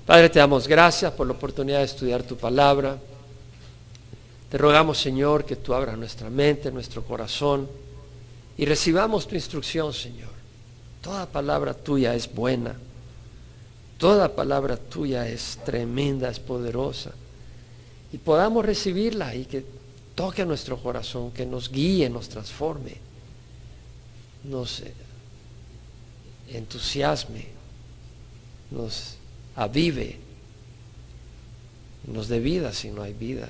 Padre, te damos gracias por la oportunidad de estudiar tu palabra. Te rogamos, Señor, que tú abras nuestra mente, nuestro corazón y recibamos tu instrucción, Señor. Toda palabra tuya es buena. Toda palabra tuya es tremenda, es poderosa. Y podamos recibirla y que toque nuestro corazón, que nos guíe, nos transforme, nos entusiasme, nos avive, nos dé vida si no hay vida,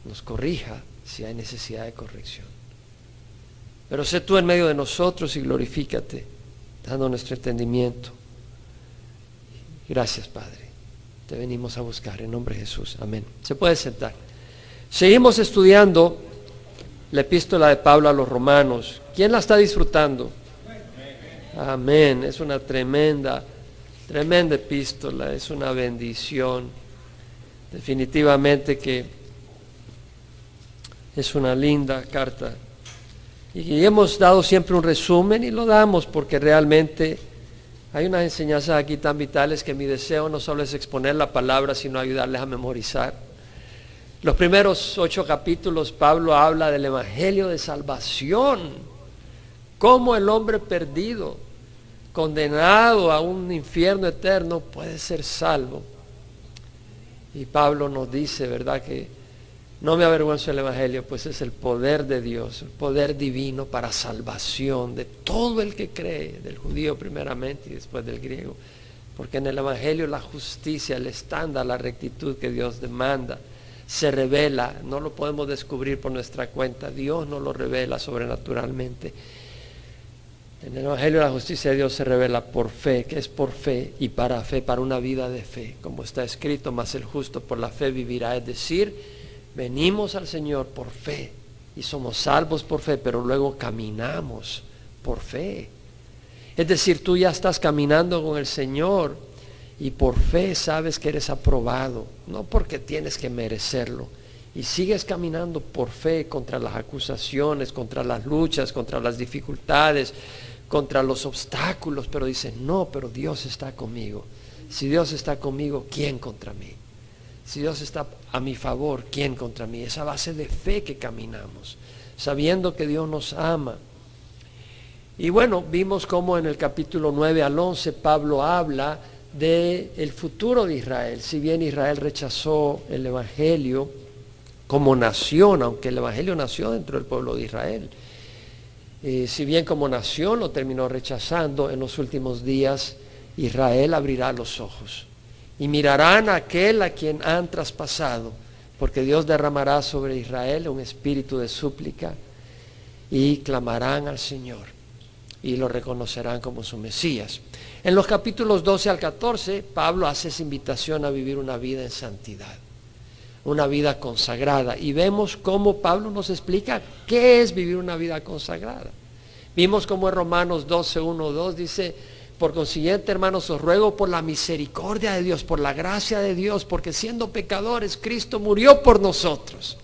nos corrija si hay necesidad de corrección. Pero sé tú en medio de nosotros y glorifícate, dando nuestro entendimiento. Gracias, Padre. Te venimos a buscar en nombre de Jesús. Amén. Se puede sentar. Seguimos estudiando la epístola de Pablo a los Romanos. ¿Quién la está disfrutando? Amén. Es una tremenda epístola, es una bendición. Definitivamente que es una linda carta. Y hemos dado siempre un resumen y lo damos porque realmente hay unas enseñanzas aquí tan vitales que mi deseo no solo es exponer la palabra, sino ayudarles a memorizar. Los primeros 8 capítulos Pablo habla del evangelio de salvación, cómo el hombre perdido, condenado a un infierno eterno, puede ser salvo. Y Pablo nos dice, ¿verdad?, que no me avergüenzo del evangelio, pues es el poder de Dios, el poder divino para salvación de todo el que cree, del judío primeramente y después del griego. Porque en el evangelio la justicia, el estándar, la rectitud que Dios demanda, se revela, no lo podemos descubrir por nuestra cuenta, Dios nos lo revela sobrenaturalmente. En el evangelio la justicia de Dios se revela por fe, que es por fe y para fe, para una vida de fe, como está escrito, mas el justo por la fe vivirá. Es decir, venimos al Señor por fe y somos salvos por fe, pero luego caminamos por fe. Es decir, tú ya estás caminando con el Señor y por fe sabes que eres aprobado, no porque tienes que merecerlo. Y sigues caminando por fe contra las acusaciones, contra las luchas, contra las dificultades, contra los obstáculos, pero dices, no, pero Dios está conmigo. Si Dios está conmigo, ¿quién contra mí? Si Dios está a mi favor, ¿quién contra mí? Esa base de fe que caminamos, sabiendo que Dios nos ama. Y bueno, vimos cómo en el capítulo 9 al 11 Pablo habla del futuro de Israel. Si bien Israel rechazó el evangelio como nación, aunque el evangelio nació dentro del pueblo de Israel, si bien como nación lo terminó rechazando, en los últimos días Israel abrirá los ojos y mirarán a aquel a quien han traspasado, porque Dios derramará sobre Israel un espíritu de súplica y clamarán al Señor y lo reconocerán como su Mesías. En los capítulos 12 al 14 Pablo hace esa invitación a vivir una vida en santidad, una vida consagrada, y vemos cómo Pablo nos explica qué es vivir una vida consagrada. Vimos cómo en Romanos 12, 1, 2 dice, por consiguiente, hermanos, os ruego por la misericordia de Dios, por la gracia de Dios, porque siendo pecadores, Cristo murió por nosotros.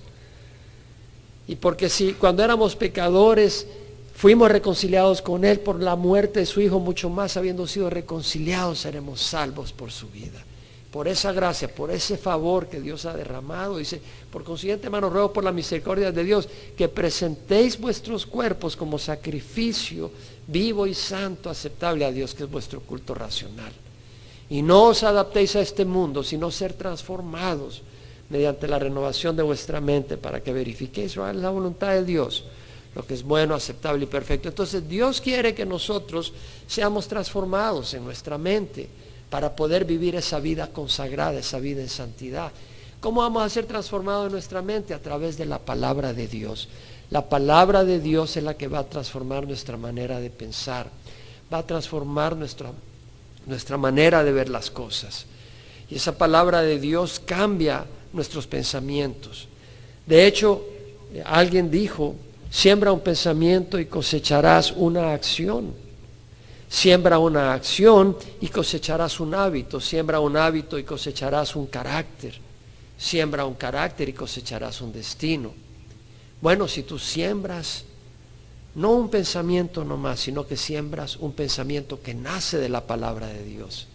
Y porque si cuando éramos pecadores fuimos reconciliados con Él por la muerte de su Hijo, mucho más habiendo sido reconciliados seremos salvos por su vida. Por esa gracia, por ese favor que Dios ha derramado, dice, por consiguiente, hermanos, ruego por la misericordia de Dios que presentéis vuestros cuerpos como sacrificio vivo y santo, aceptable a Dios, que es vuestro culto racional. Y no os adaptéis a este mundo, sino ser transformados mediante la renovación de vuestra mente, para que verifiquéis cuál es la voluntad de Dios, lo que es bueno, aceptable y perfecto. Entonces Dios quiere que nosotros seamos transformados en nuestra mente, para poder vivir esa vida consagrada, esa vida en santidad. ¿Cómo vamos a ser transformados en nuestra mente? A través de la palabra de Dios. La palabra de Dios es la que va a transformar nuestra manera de pensar, va a transformar nuestra manera de ver las cosas. Y esa palabra de Dios cambia nuestros pensamientos. De hecho, alguien dijo, siembra un pensamiento y cosecharás una acción. Siembra una acción y cosecharás un hábito. Siembra un hábito y cosecharás un carácter. Siembra un carácter y cosecharás un destino. Bueno, si tú siembras no un pensamiento nomás, sino que siembras un pensamiento que nace de la palabra de Dios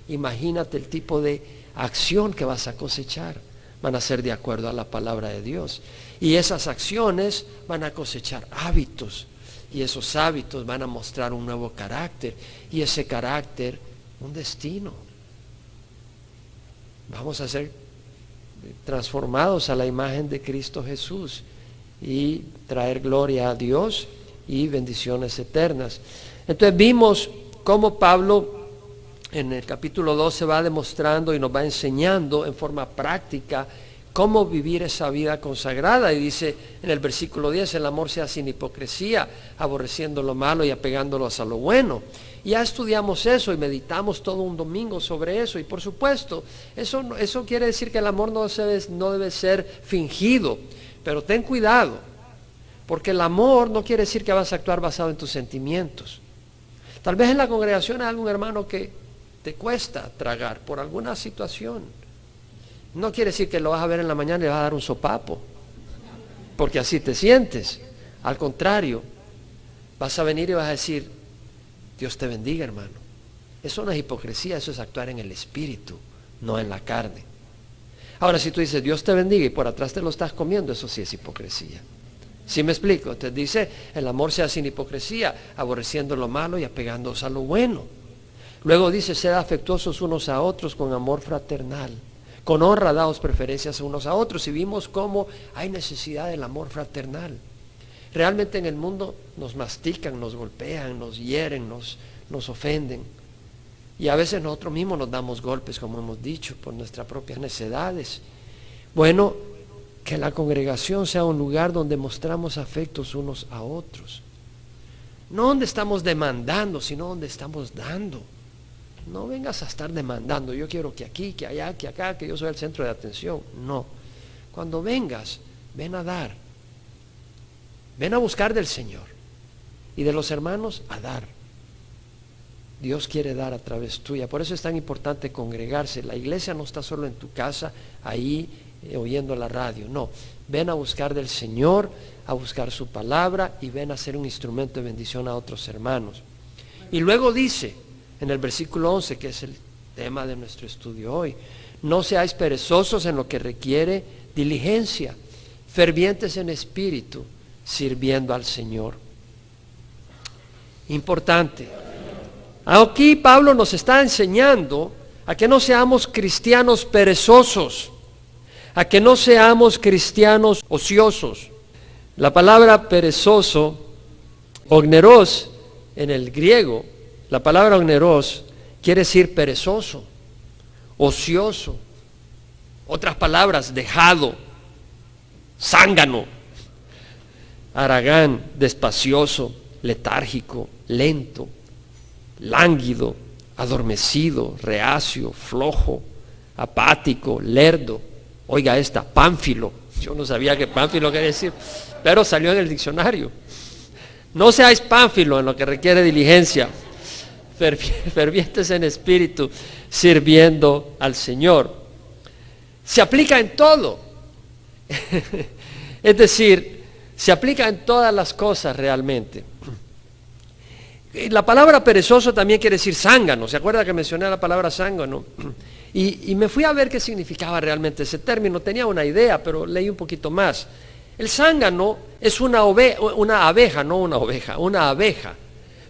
imagínate el tipo de acción que vas a cosechar. Van a ser de acuerdo a la palabra de Dios. Y esas acciones van a cosechar hábitos. Y esos hábitos van a mostrar un nuevo carácter. Y ese carácter, un destino. Vamos a ser transformados a la imagen de Cristo Jesús y traer gloria a Dios y bendiciones eternas. Entonces vimos cómo Pablo en el capítulo 12 va demostrando y nos va enseñando en forma práctica cómo vivir esa vida consagrada. Y dice en el versículo 10, el amor sea sin hipocresía, aborreciendo lo malo y apegándolos a lo bueno. Y ya estudiamos eso y meditamos todo un domingo sobre eso. Y por supuesto, eso quiere decir que el amor no debe ser fingido. Pero ten cuidado, porque el amor no quiere decir que vas a actuar basado en tus sentimientos. Tal vez en la congregación hay algún hermano que te cuesta tragar por alguna situación. No quiere decir que lo vas a ver en la mañana y le vas a dar un sopapo, porque así te sientes. Al contrario, vas a venir y vas a decir, Dios te bendiga, hermano. Eso no es hipocresía, eso es actuar en el espíritu, no en la carne. Ahora, si tú dices, Dios te bendiga, y por atrás te lo estás comiendo, eso sí es hipocresía. ¿Sí me explico? Te dice, el amor sea sin hipocresía, aborreciendo lo malo y apegándose a lo bueno. Luego dice, sed afectuosos unos a otros con amor fraternal. Con honra daos preferencias unos a otros. Y vimos cómo hay necesidad del amor fraternal. Realmente en el mundo nos mastican, nos golpean, nos hieren, nos ofenden. Y a veces nosotros mismos nos damos golpes, como hemos dicho, por nuestras propias necedades. Bueno, que la congregación sea un lugar donde mostramos afectos unos a otros. No donde estamos demandando, sino donde estamos dando. No vengas a estar demandando, yo quiero que aquí, que allá, que acá, que yo soy el centro de atención. No. Cuando vengas, ven a dar. Ven a buscar del Señor. Y de los hermanos, a dar. Dios quiere dar a través tuya. Por eso es tan importante congregarse. La iglesia no está solo en tu casa, ahí oyendo la radio. No. Ven a buscar del Señor, a buscar su palabra y ven a ser un instrumento de bendición a otros hermanos. Y luego dice, en el versículo 11, que es el tema de nuestro estudio hoy, no seáis perezosos en lo que requiere diligencia, fervientes en espíritu, sirviendo al Señor. Importante. Aquí Pablo nos está enseñando a que no seamos cristianos perezosos, a que no seamos cristianos ociosos. La palabra perezoso, ogneros, en el griego, la palabra ogneros quiere decir perezoso, ocioso. Otras palabras, dejado, zángano, haragán, despacioso, letárgico, lento, lánguido, adormecido, reacio, flojo, apático, lerdo. Oiga esta, pánfilo. Yo no sabía qué pánfilo quería decir, pero salió en el diccionario. No seáis pánfilo en lo que requiere diligencia, fervientes en espíritu, sirviendo al Señor. Se aplica en todo. Es decir, se aplica en todas las cosas realmente. La palabra perezoso también quiere decir zángano. ¿Se acuerda que mencioné la palabra zángano? Y me fui a ver qué significaba realmente ese término. Tenía una idea, pero leí un poquito más. El zángano es una abeja,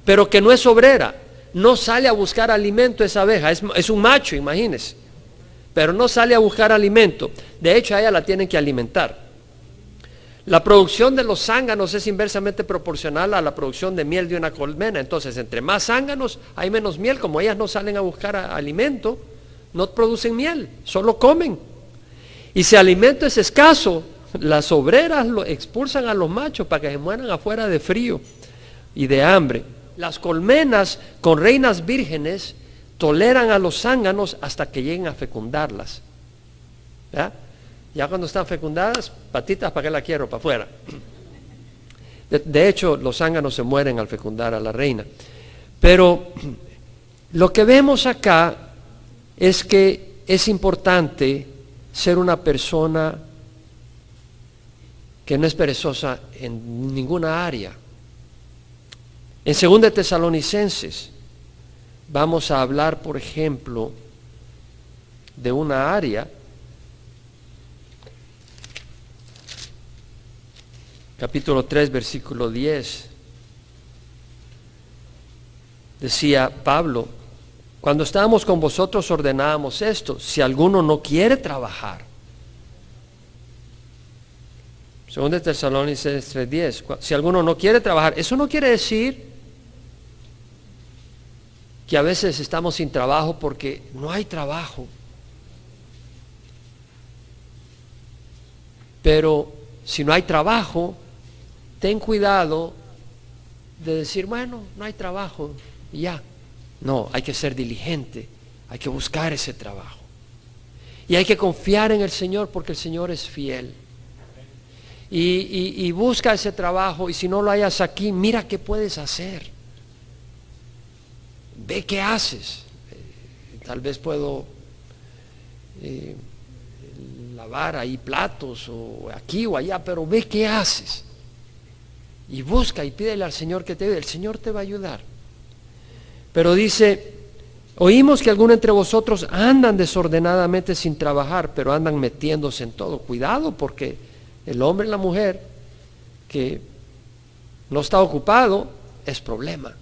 pero que no es obrera. No sale a buscar alimento esa abeja, es un macho, imagínese. Pero no sale a buscar alimento. De hecho, a ella la tienen que alimentar. La producción de los zánganos es inversamente proporcional a la producción de miel de una colmena. Entonces, entre más zánganos, hay menos miel. Como ellas no salen a buscar alimento, no producen miel, solo comen. Y si el alimento es escaso, las obreras lo expulsan a los machos para que se mueran afuera de frío y de hambre. Las colmenas con reinas vírgenes toleran a los zánganos hasta que lleguen a fecundarlas. Ya cuando están fecundadas, patitas, ¿para qué la quiero? Para afuera. De hecho, los zánganos se mueren al fecundar a la reina. Pero lo que vemos acá es que es importante ser una persona que no es perezosa en ninguna área. En 2 Tesalonicenses vamos a hablar, por ejemplo, de una área. Capítulo 3, versículo 10. Decía Pablo: cuando estábamos con vosotros ordenábamos esto, si alguno no quiere trabajar. Según Tesalonicenses 3:10, si alguno no quiere trabajar, eso no quiere decir que a veces estamos sin trabajo porque no hay trabajo. Pero si no hay trabajo, ten cuidado de decir, bueno, no hay trabajo y ya. No, hay que ser diligente, hay que buscar ese trabajo. Y hay que confiar en el Señor porque el Señor es fiel. Y busca ese trabajo, y si no lo hayas aquí, mira qué puedes hacer. Ve qué haces. Tal vez puedo lavar ahí platos, o aquí o allá, pero ve qué haces. Y busca y pídele al Señor que te ayude. El Señor te va a ayudar. Pero dice: oímos que algunos entre vosotros andan desordenadamente sin trabajar, pero andan metiéndose en todo. Cuidado, porque el hombre y la mujer que no está ocupado es problema.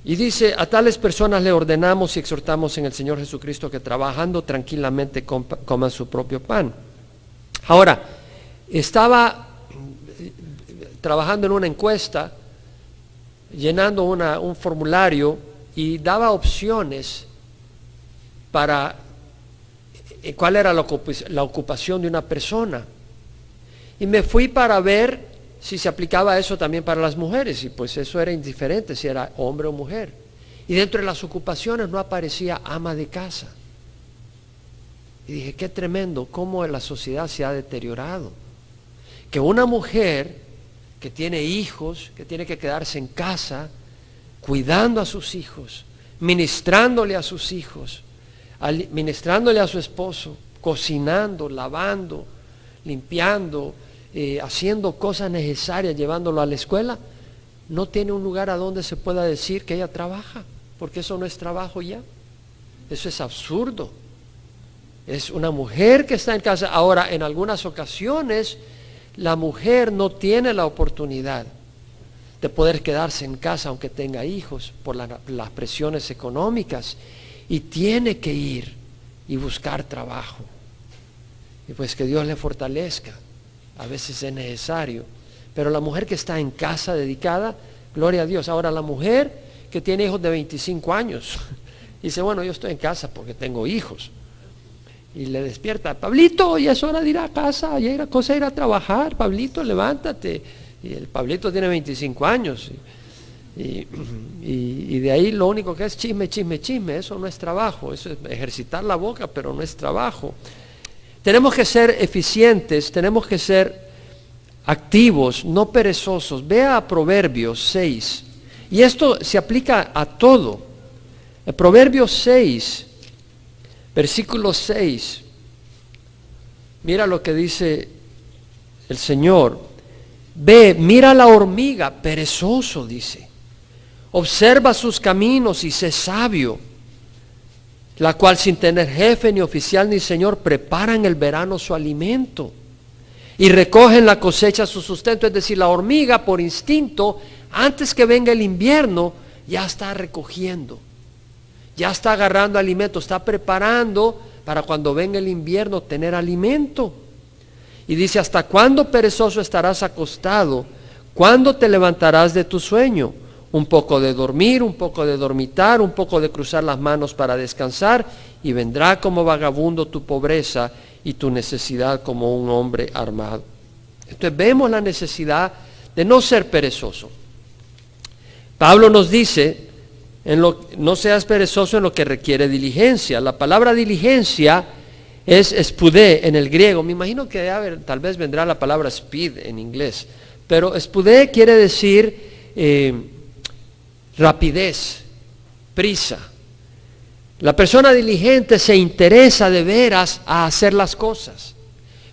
Y dice: a tales personas le ordenamos y exhortamos en el Señor Jesucristo que trabajando tranquilamente coman su propio pan. Ahora, estaba trabajando en una encuesta, llenando un formulario, y daba opciones para cuál era la ocupación de una persona. Y me fui para ver si se aplicaba eso también para las mujeres, y pues eso era indiferente si era hombre o mujer. Y dentro de las ocupaciones no aparecía ama de casa. Y dije: qué tremendo cómo la sociedad se ha deteriorado. Que una mujer que tiene hijos, que tiene que quedarse en casa, cuidando a sus hijos, ministrándole a sus hijos, ministrándole a su esposo, cocinando, lavando, limpiando, haciendo cosas necesarias, llevándolo a la escuela, no tiene un lugar a donde se pueda decir que ella trabaja, porque eso no es trabajo ya. Eso es absurdo. Es una mujer que está en casa. Ahora, en algunas ocasiones, la mujer no tiene la oportunidad de poder quedarse en casa aunque tenga hijos por las presiones económicas, y tiene que ir y buscar trabajo. Y pues que Dios le fortalezca. A veces es necesario. Pero la mujer que está en casa dedicada, gloria a Dios. Ahora, la mujer que tiene hijos de 25 años, dice: bueno, yo estoy en casa porque tengo hijos. Y le despierta: Pablito, ya es hora de ir a casa, ya era cosa de ir a trabajar, Pablito, levántate. Y el Pablito tiene 25 años. Y de ahí lo único que es chisme, chisme, chisme. Eso no es trabajo, eso es ejercitar la boca, pero no es trabajo. Tenemos que ser eficientes, tenemos que ser activos, no perezosos. Vea a Proverbios 6, y esto se aplica a todo. El Proverbios 6, versículo 6, mira lo que dice el Señor. Ve, mira la hormiga, perezoso, dice. Observa sus caminos y sé sabio, la cual sin tener jefe, ni oficial, ni señor, prepara en el verano su alimento y recoge en la cosecha su sustento. Es decir, la hormiga por instinto, antes que venga el invierno, ya está recogiendo, ya está agarrando alimento, está preparando para cuando venga el invierno tener alimento. Y dice: ¿hasta cuándo, perezoso, estarás acostado? ¿Cuándo te levantarás de tu sueño? Un poco de dormir, un poco de dormitar, un poco de cruzar las manos para descansar, y vendrá como vagabundo tu pobreza y tu necesidad como un hombre armado. Entonces vemos la necesidad de no ser perezoso. Pablo nos dice: no seas perezoso en lo que requiere diligencia. La palabra diligencia es spudé en el griego. Me imagino que tal vez vendrá la palabra speed en inglés, pero spudé quiere decir rapidez, prisa. La persona diligente se interesa de veras a hacer las cosas,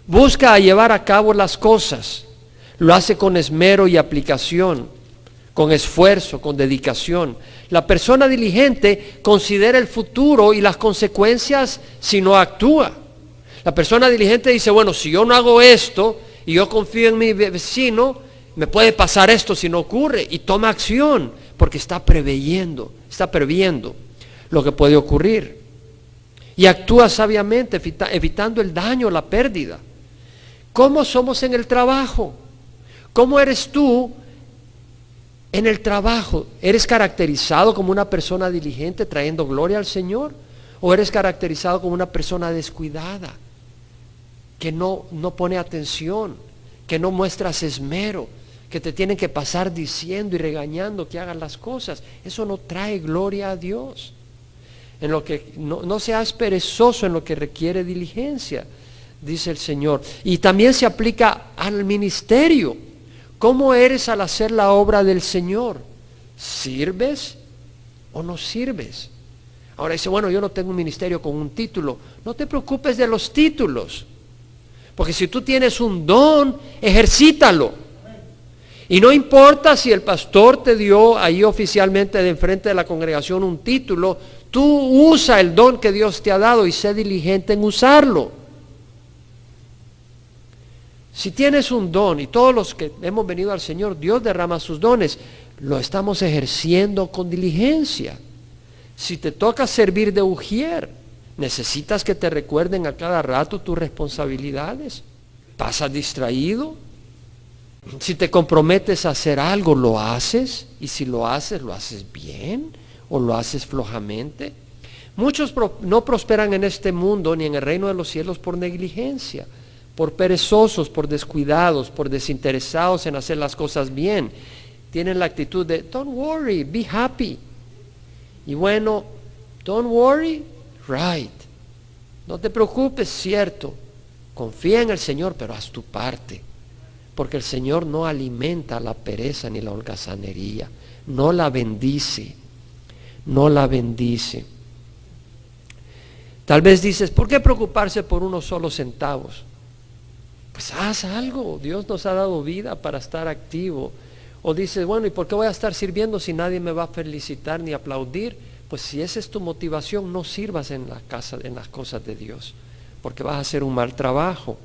busca a llevar a cabo las cosas, lo hace con esmero y aplicación, con esfuerzo, con dedicación. La persona diligente considera el futuro y las consecuencias si no actúa. La persona diligente dice, bueno, si yo no hago esto y yo confío en mi vecino, me puede pasar esto si no ocurre, y toma acción porque está previendo lo que puede ocurrir. Y actúa sabiamente, evitando el daño, la pérdida. ¿Cómo somos en el trabajo? ¿Cómo eres tú en el trabajo? ¿Eres caracterizado como una persona diligente trayendo gloria al Señor? ¿O eres caracterizado como una persona descuidada, que no pone atención, que no muestras esmero, que te tienen que pasar diciendo y regañando que hagas las cosas? Eso no trae gloria a Dios. En lo que no seas perezoso en lo que requiere diligencia, dice el Señor. Y también se aplica al ministerio. ¿Cómo eres al hacer la obra del Señor? ¿Sirves o no sirves? Ahora dice, bueno, yo no tengo un ministerio con un título. No te preocupes de los títulos, porque si tú tienes un don, ejercítalo. Y no importa si el pastor te dio ahí oficialmente de enfrente de la congregación un título, tú usa el don que Dios te ha dado y sé diligente en usarlo. Si tienes un don, y todos los que hemos venido al Señor, Dios derrama sus dones, lo estamos ejerciendo con diligencia. Si te toca servir de ujier, necesitas que te recuerden a cada rato tus responsabilidades. ¿Pasas distraído? Si te comprometes a hacer algo, lo haces, y si lo haces bien o lo haces flojamente. Muchos no prosperan en este mundo ni en el reino de los cielos por negligencia, por perezosos, por descuidados, por desinteresados en hacer las cosas bien. Tienen la actitud de don't worry, be happy. Y bueno, don't worry, right. No te preocupes, cierto. Confía en el Señor, pero haz tu parte. Porque el Señor no alimenta la pereza ni la holgazanería, no la bendice, no la bendice. Tal vez dices, ¿por qué preocuparse por unos solos centavos? Pues haz algo, Dios nos ha dado vida para estar activo. O dices, bueno, ¿y por qué voy a estar sirviendo si nadie me va a felicitar ni aplaudir? Pues si esa es tu motivación, no sirvas en la casa, en las cosas de Dios, porque vas a hacer un mal trabajo.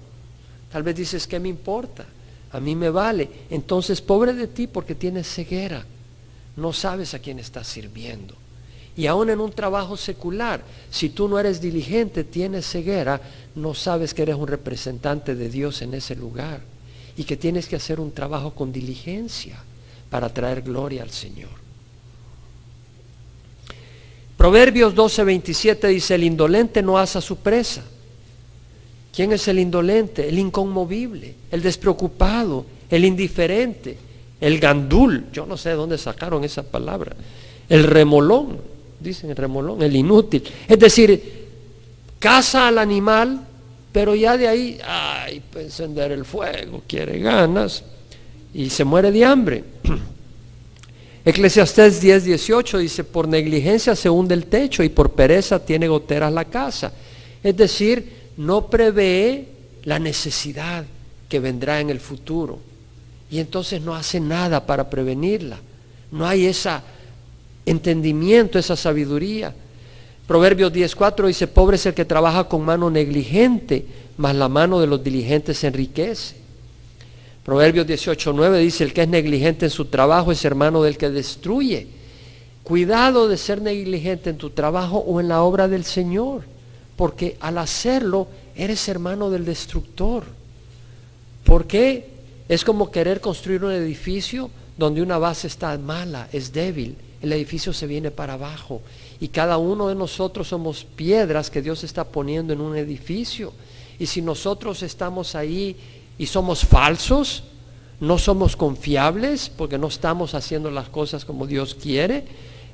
Tal vez dices, ¿qué me importa? A mí me vale. Entonces, pobre de ti, porque tienes ceguera. No sabes a quién estás sirviendo. Y aún en un trabajo secular, si tú no eres diligente, tienes ceguera, no sabes que eres un representante de Dios en ese lugar y que tienes que hacer un trabajo con diligencia para traer gloria al Señor. Proverbios 12:27 dice, el indolente no asa su presa. ¿Quién es el indolente? El inconmovible, el despreocupado, el indiferente, el gandul. Yo no sé de dónde sacaron esa palabra. El remolón, dicen el remolón, el inútil. Es decir, caza al animal, pero ya de ahí, para encender el fuego, quiere ganas y se muere de hambre. Eclesiastés 10:18 dice, por negligencia se hunde el techo y por pereza tiene goteras la casa. Es decir, no prevé la necesidad que vendrá en el futuro y entonces no hace nada para prevenirla. No hay ese entendimiento, esa sabiduría. Proverbios 10:4 dice, pobre es el que trabaja con mano negligente, mas la mano de los diligentes se enriquece. Proverbios 18:9 dice, el que es negligente en su trabajo es hermano del que destruye. Cuidado de ser negligente en tu trabajo o en la obra del Señor, porque al hacerlo eres hermano del destructor. ¿Por qué? Es como querer construir un edificio donde una base está mala, es débil. El edificio se viene para abajo y cada uno de nosotros somos piedras que Dios está poniendo en un edificio. Y si nosotros estamos ahí y somos falsos, no somos confiables porque no estamos haciendo las cosas como Dios quiere,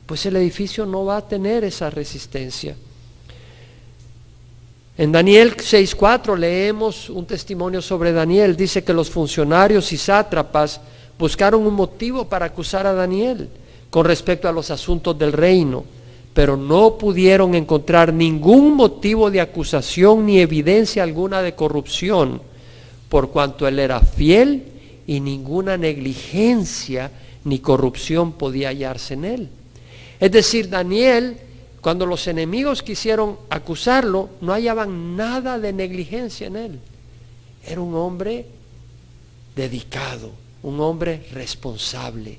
pues el edificio no va a tener esa resistencia. En Daniel 6:4 leemos un testimonio sobre Daniel. Dice que los funcionarios y sátrapas buscaron un motivo para acusar a Daniel con respecto a los asuntos del reino, pero no pudieron encontrar ningún motivo de acusación ni evidencia alguna de corrupción, por cuanto él era fiel y ninguna negligencia ni corrupción podía hallarse en él. Es decir, Daniel, cuando los enemigos quisieron acusarlo, no hallaban nada de negligencia en él. Era un hombre dedicado, un hombre responsable,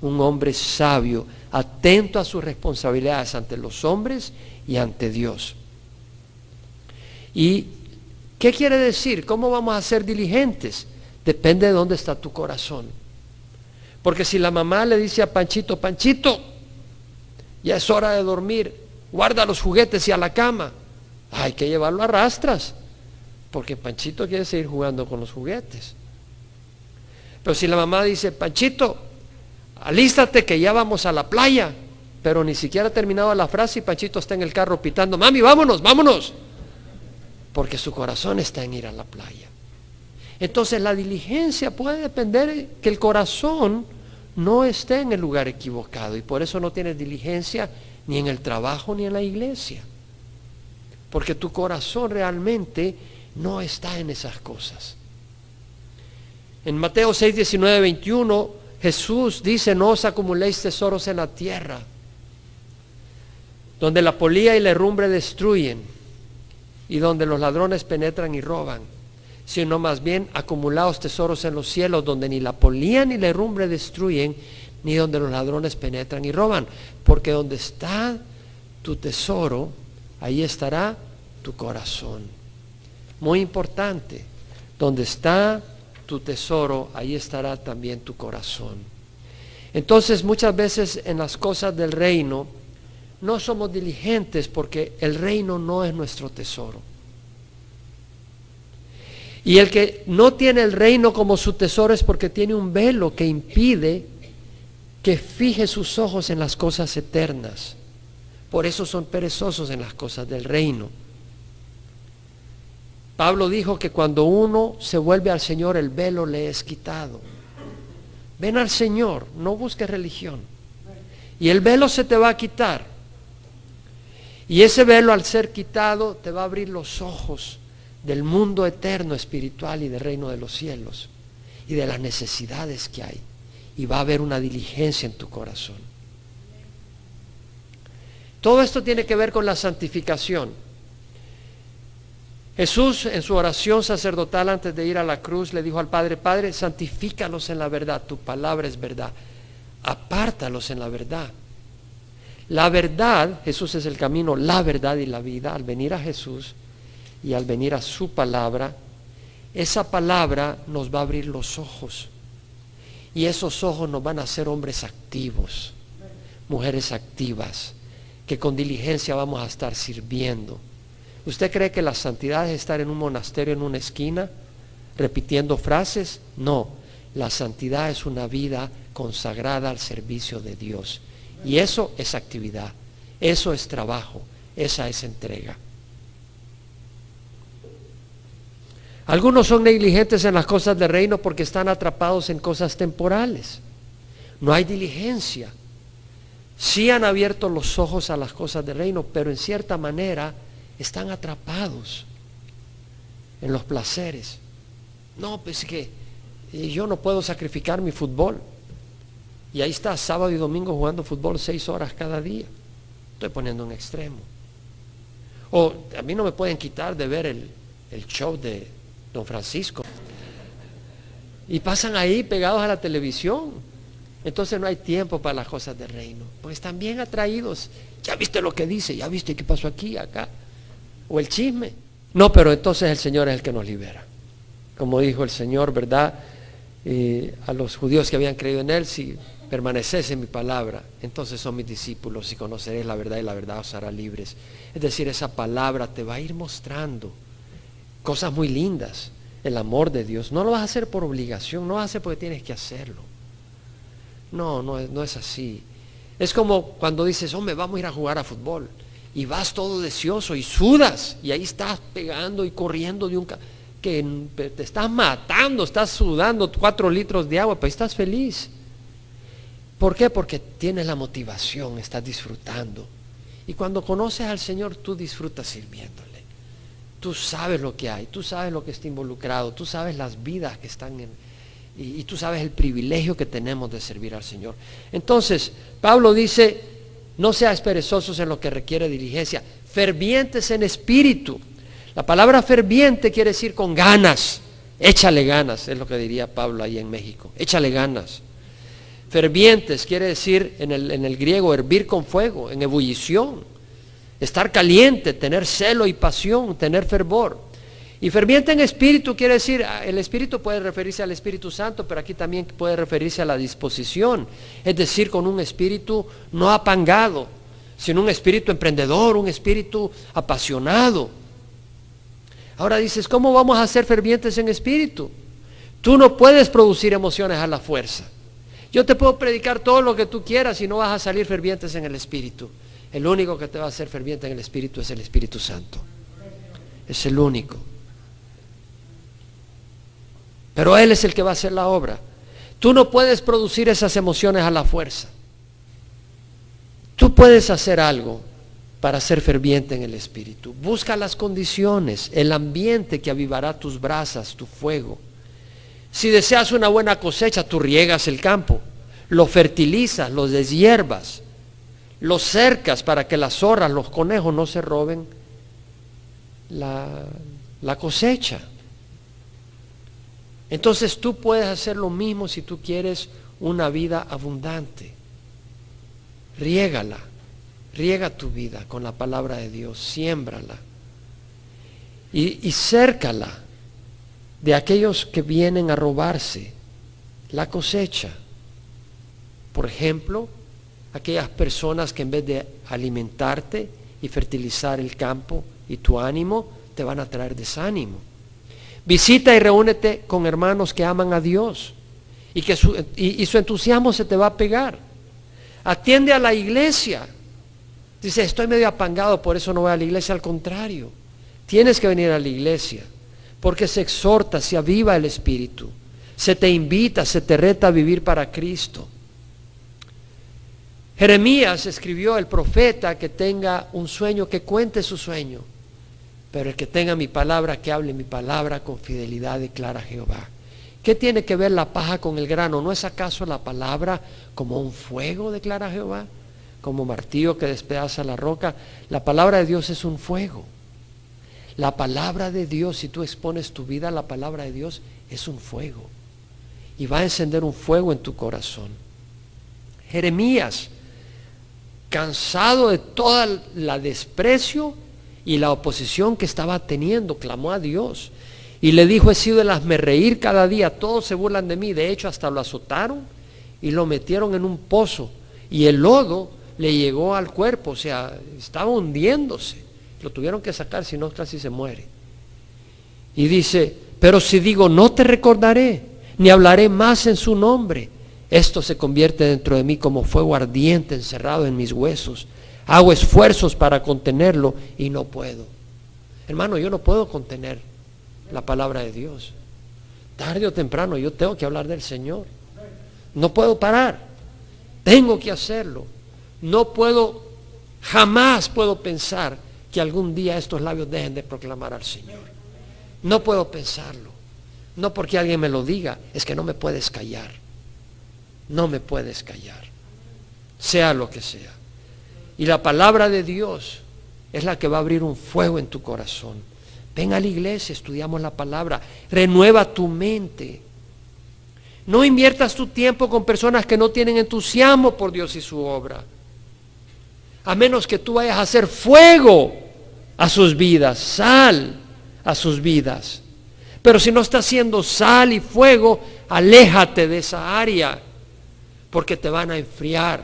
un hombre sabio, atento a sus responsabilidades ante los hombres y ante Dios. ¿Y qué quiere decir? ¿Cómo vamos a ser diligentes? Depende de dónde está tu corazón. Porque si la mamá le dice a Panchito, Panchito, ya es hora de dormir, guarda los juguetes y a la cama, hay que llevarlo a rastras, porque Panchito quiere seguir jugando con los juguetes. Pero si la mamá dice, Panchito, alístate que ya vamos a la playa, pero ni siquiera ha terminado la frase y Panchito está en el carro pitando, mami, vámonos, vámonos, porque su corazón está en ir a la playa. Entonces la diligencia puede depender que el corazón no esté en el lugar equivocado, y por eso no tienes diligencia ni en el trabajo ni en la iglesia, porque tu corazón realmente no está en esas cosas. En Mateo 6, 19, 21, Jesús dice, no os acumuléis tesoros en la tierra, donde la polilla y la herrumbre destruyen, y donde los ladrones penetran y roban, sino más bien acumulaos tesoros en los cielos, donde ni la polilla ni la herrumbre destruyen, ni donde los ladrones penetran y roban, porque donde está tu tesoro, ahí estará tu corazón. Muy importante, donde está tu tesoro, ahí estará también tu corazón. Entonces muchas veces en las cosas del reino no somos diligentes porque el reino no es nuestro tesoro. Y el que no tiene el reino como su tesoro es porque tiene un velo que impide que fije sus ojos en las cosas eternas. Por eso son perezosos en las cosas del reino. Pablo dijo que cuando uno se vuelve al Señor, el velo le es quitado. Ven al Señor, no busques religión. Y el velo se te va a quitar. Y ese velo, al ser quitado, te va a abrir los ojos del mundo eterno espiritual y del reino de los cielos y de las necesidades que hay, y va a haber una diligencia en tu corazón. Todo esto tiene que ver con la santificación. Jesús, en su oración sacerdotal antes de ir a la cruz, le dijo al Padre, Padre, santifícalos en la verdad, tu palabra es verdad, apártalos en la verdad. La verdad, Jesús es el camino, la verdad y la vida. Al venir a Jesús y al venir a su palabra, esa palabra nos va a abrir los ojos, y esos ojos nos van a hacer hombres activos, mujeres activas, que con diligencia vamos a estar sirviendo. ¿Usted cree que la santidad es estar en un monasterio en una esquina repitiendo frases? No, la santidad es una vida consagrada al servicio de Dios, y eso es actividad, eso es trabajo, esa es entrega. Algunos son negligentes en las cosas del reino porque están atrapados en cosas temporales. No hay diligencia. Sí han abierto los ojos a las cosas del reino, pero en cierta manera están atrapados en los placeres. No, pues que yo no puedo sacrificar mi fútbol. Y ahí está, sábado y domingo jugando fútbol 6 horas cada día. Estoy poniendo un extremo. O a mí no me pueden quitar de ver el show de Don Francisco. Y pasan ahí pegados a la televisión. Entonces no hay tiempo para las cosas del reino, porque están bien atraídos. Ya viste lo que dice, ya viste qué pasó aquí, acá. O el chisme. No, pero entonces el Señor es el que nos libera. Como dijo el Señor, ¿verdad? A los judíos que habían creído en Él, si permanecéis en mi palabra, entonces son mis discípulos y conoceréis la verdad y la verdad os hará libres. Es decir, esa palabra te va a ir mostrando cosas muy lindas, el amor de Dios. No lo vas a hacer por obligación, no lo vas a hacer porque tienes que hacerlo. No es así. Es como cuando dices, hombre, vamos a ir a jugar a fútbol, y vas todo deseoso y sudas, y ahí estás pegando y corriendo de que te estás matando, estás sudando 4 litros de agua, pero estás feliz. ¿Por qué? Porque tienes la motivación, estás disfrutando. Y cuando conoces al Señor, tú disfrutas sirviéndole. Tú sabes lo que hay, tú sabes lo que está involucrado, tú sabes las vidas que están Y tú sabes el privilegio que tenemos de servir al Señor. Entonces, Pablo dice, no seas perezosos en lo que requiere diligencia, fervientes en espíritu. La palabra ferviente quiere decir con ganas. Échale ganas, es lo que diría Pablo ahí en México. Échale ganas. Fervientes quiere decir en el griego hervir con fuego, en ebullición. Estar caliente, tener celo y pasión, tener fervor. Y ferviente en espíritu quiere decir, el espíritu puede referirse al Espíritu Santo, pero aquí también puede referirse a la disposición. Es decir, con un espíritu no apangado, sino un espíritu emprendedor, un espíritu apasionado. Ahora dices, ¿cómo vamos a ser fervientes en espíritu? Tú no puedes producir emociones a la fuerza. Yo te puedo predicar todo lo que tú quieras y no vas a salir fervientes en el espíritu. El único que te va a hacer ferviente en el espíritu es el Espíritu Santo. Es el único. Pero Él es el que va a hacer la obra. Tú no puedes producir esas emociones a la fuerza. Tú puedes hacer algo para ser ferviente en el espíritu. Busca las condiciones, el ambiente que avivará tus brasas, tu fuego. Si deseas una buena cosecha, tú riegas el campo, lo fertilizas, lo deshierbas, lo cercas para que las zorras, los conejos no se roben la cosecha. Entonces tú puedes hacer lo mismo si tú quieres una vida abundante. Riégala. Riega tu vida con la palabra de Dios, siémbrala y cércala de aquellos que vienen a robarse la cosecha. Por ejemplo, aquellas personas que en vez de alimentarte y fertilizar el campo y tu ánimo, te van a traer desánimo. Visita y reúnete con hermanos que aman a Dios y que su entusiasmo se te va a pegar. Atiende a la iglesia. Dice, estoy medio apangado, por eso no voy a la iglesia. Al contrario, tienes que venir a la iglesia, porque se exhorta, se aviva el espíritu, se te invita, se te reta a vivir para Cristo. Jeremías escribió, el profeta que tenga un sueño, que cuente su sueño, pero el que tenga mi palabra, que hable mi palabra con fidelidad, declara Jehová. ¿Qué tiene que ver la paja con el grano? ¿No es acaso la palabra como un fuego, declara Jehová? Como martillo que despedaza la roca. La palabra de Dios es un fuego. La palabra de Dios, si tú expones tu vida a la palabra de Dios, es un fuego. Y va a encender un fuego en tu corazón. Jeremías, cansado de toda la desprecio y la oposición que estaba teniendo, clamó a Dios. Y le dijo, he sido el hazmerreír cada día, todos se burlan de mí. De hecho, hasta lo azotaron y lo metieron en un pozo. Y el lodo le llegó al cuerpo, o sea, estaba hundiéndose. Lo tuvieron que sacar, si no casi se muere. Y dice, pero si digo, no te recordaré, ni hablaré más en su nombre, esto se convierte dentro de mí como fuego ardiente encerrado en mis huesos. Hago esfuerzos para contenerlo y no puedo. Hermano, yo no puedo contener la palabra de Dios. Tarde o temprano yo tengo que hablar del Señor. No puedo parar. Tengo que hacerlo. No puedo, jamás puedo pensar que algún día estos labios dejen de proclamar al Señor. No puedo pensarlo. No porque alguien me lo diga, es que no me puedes callar. No me puedes callar. Sea lo que sea. Y la palabra de Dios es la que va a abrir un fuego en tu corazón. Ven a la iglesia, estudiamos la palabra. Renueva tu mente. No inviertas tu tiempo con personas que no tienen entusiasmo por Dios y su obra. A menos que tú vayas a hacer fuego a sus vidas, sal a sus vidas. Pero si no estás haciendo sal y fuego, aléjate de esa área, porque te van a enfriar,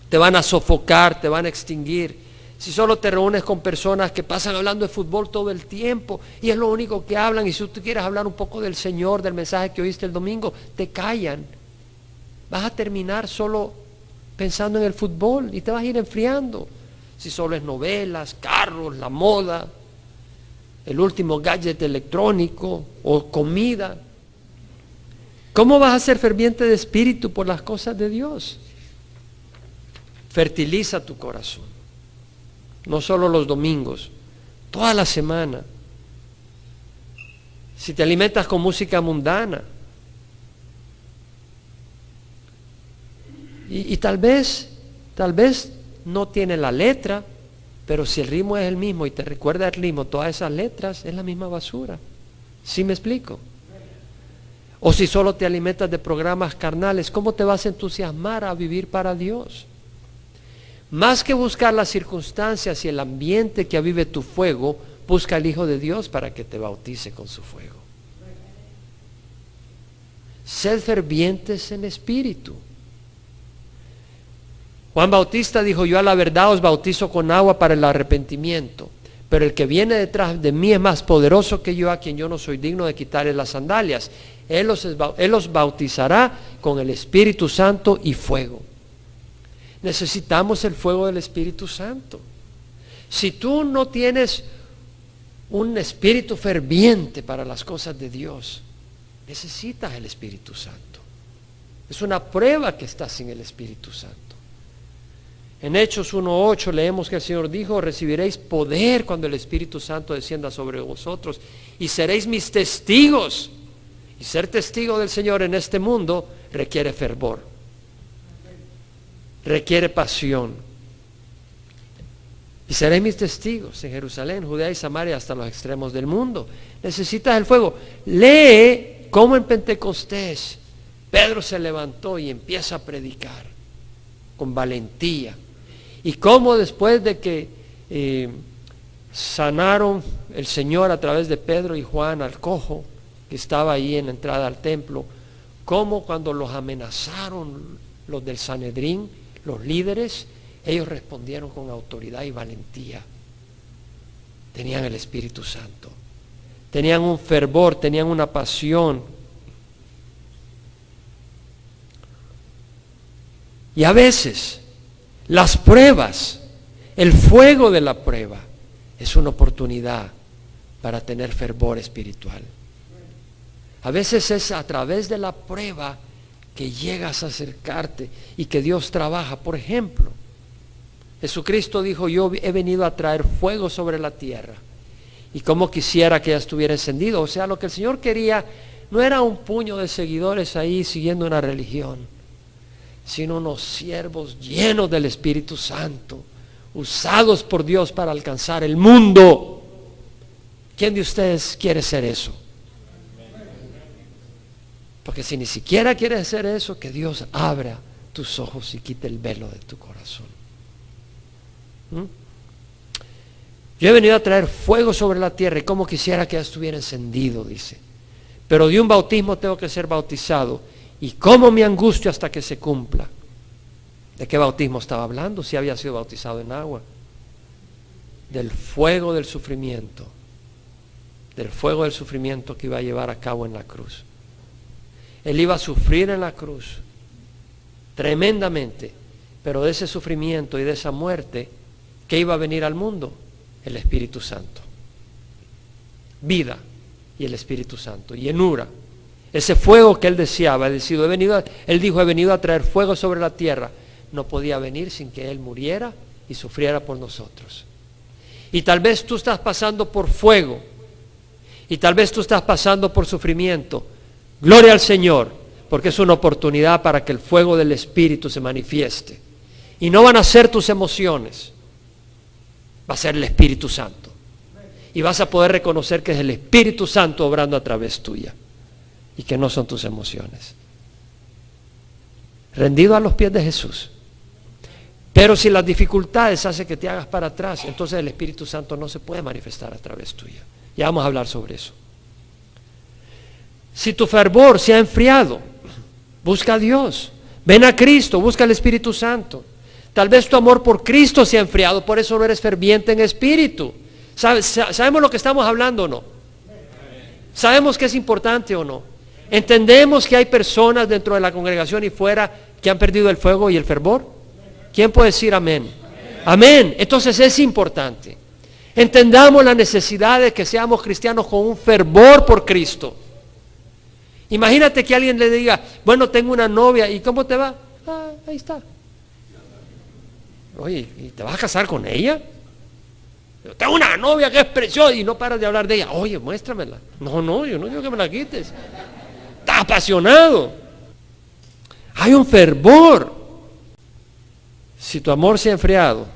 te van a sofocar, te van a extinguir. Si solo te reúnes con personas que pasan hablando de fútbol todo el tiempo y es lo único que hablan, y si tú quieres hablar un poco del Señor, del mensaje que oíste el domingo, te callan. Vas a terminar solo pensando en el fútbol y te vas a ir enfriando. Si solo es novelas, carros, la moda, el último gadget electrónico o comida. ¿Cómo vas a ser ferviente de espíritu por las cosas de Dios? Fertiliza tu corazón. No solo los domingos, toda la semana. Si te alimentas con música mundana. Y tal vez no tiene la letra, pero si el ritmo es el mismo y te recuerda el ritmo, todas esas letras es la misma basura. ¿Sí me explico? O si solo te alimentas de programas carnales, ¿cómo te vas a entusiasmar a vivir para Dios? Más que buscar las circunstancias y el ambiente que avive tu fuego, busca al Hijo de Dios para que te bautice con su fuego. Sed fervientes en espíritu. Juan Bautista dijo: yo a la verdad os bautizo con agua para el arrepentimiento, pero el que viene detrás de mí es más poderoso que yo, a quien yo no soy digno de quitarle las sandalias. Él los bautizará con el Espíritu Santo y fuego. Necesitamos el fuego del Espíritu Santo. Si tú no tienes un espíritu ferviente para las cosas de Dios, necesitas el Espíritu Santo. Es una prueba que estás sin el Espíritu Santo. En Hechos 1:8 leemos que el Señor dijo: recibiréis poder cuando el Espíritu Santo descienda sobre vosotros y seréis mis testigos. Y ser testigo del Señor en este mundo requiere fervor, requiere pasión. Y seréis mis testigos en Jerusalén, Judea y Samaria, hasta los extremos del mundo. Necesitas el fuego. Lee cómo en Pentecostés Pedro se levantó y empieza a predicar con valentía. Y cómo después de que sanaron el Señor a través de Pedro y Juan al cojo que estaba ahí en la entrada al templo, cómo cuando los amenazaron los del Sanedrín, los líderes, ellos respondieron con autoridad y valentía. Tenían el Espíritu Santo, tenían un fervor, tenían una pasión. Y a veces las pruebas, el fuego de la prueba, es una oportunidad para tener fervor espiritual. A veces es a través de la prueba que llegas a acercarte y que Dios trabaja. Por ejemplo, Jesucristo dijo: yo he venido a traer fuego sobre la tierra, y como quisiera que ya estuviera encendido. O sea, lo que el Señor quería no era un puño de seguidores ahí siguiendo una religión, sino unos siervos llenos del Espíritu Santo, usados por Dios para alcanzar el mundo. ¿Quién de ustedes quiere ser eso? Porque si ni siquiera quieres hacer eso, que Dios abra tus ojos y quite el velo de tu corazón. Yo he venido a traer fuego sobre la tierra, y como quisiera que ya estuviera encendido, dice. Pero de un bautismo tengo que ser bautizado, y cómo me angustio hasta que se cumpla. ¿De qué bautismo estaba hablando? Si había sido bautizado en agua. Del fuego del sufrimiento. Del fuego del sufrimiento que iba a llevar a cabo en la cruz. Él iba a sufrir en la cruz tremendamente, pero de ese sufrimiento y de esa muerte, ¿qué iba a venir al mundo? El Espíritu Santo. Vida y el Espíritu Santo, llenura. Ese fuego que él deseaba, él dijo: he venido a traer fuego sobre la tierra. No podía venir sin que él muriera y sufriera por nosotros. Y tal vez tú estás pasando por fuego, y tal vez tú estás pasando por sufrimiento. Gloria al Señor, porque es una oportunidad para que el fuego del Espíritu se manifieste. Y no van a ser tus emociones, va a ser el Espíritu Santo. Y vas a poder reconocer que es el Espíritu Santo obrando a través tuya, y que no son tus emociones. Rendido a los pies de Jesús. Pero si las dificultades hacen que te hagas para atrás, entonces el Espíritu Santo no se puede manifestar a través tuya. Ya vamos a hablar sobre eso. Si tu fervor se ha enfriado, busca a Dios. Ven a Cristo, busca al Espíritu Santo. Tal vez tu amor por Cristo se ha enfriado, por eso no eres ferviente en espíritu. ¿Sabemos lo que estamos hablando o no? ¿Sabemos que es importante o no? ¿Entendemos que hay personas dentro de la congregación y fuera que han perdido el fuego y el fervor? ¿Quién puede decir amén? Amén. Entonces es importante. Entendamos la necesidad de que seamos cristianos con un fervor por Cristo. Imagínate que alguien le diga: bueno, tengo una novia, ¿y cómo te va? Ahí está. Oye, ¿y te vas a casar con ella? Yo tengo una novia que es preciosa y no paras de hablar de ella. Oye, muéstramela. No, yo no quiero que me la quites. Estás apasionado. Hay un fervor. Si tu amor se ha enfriado,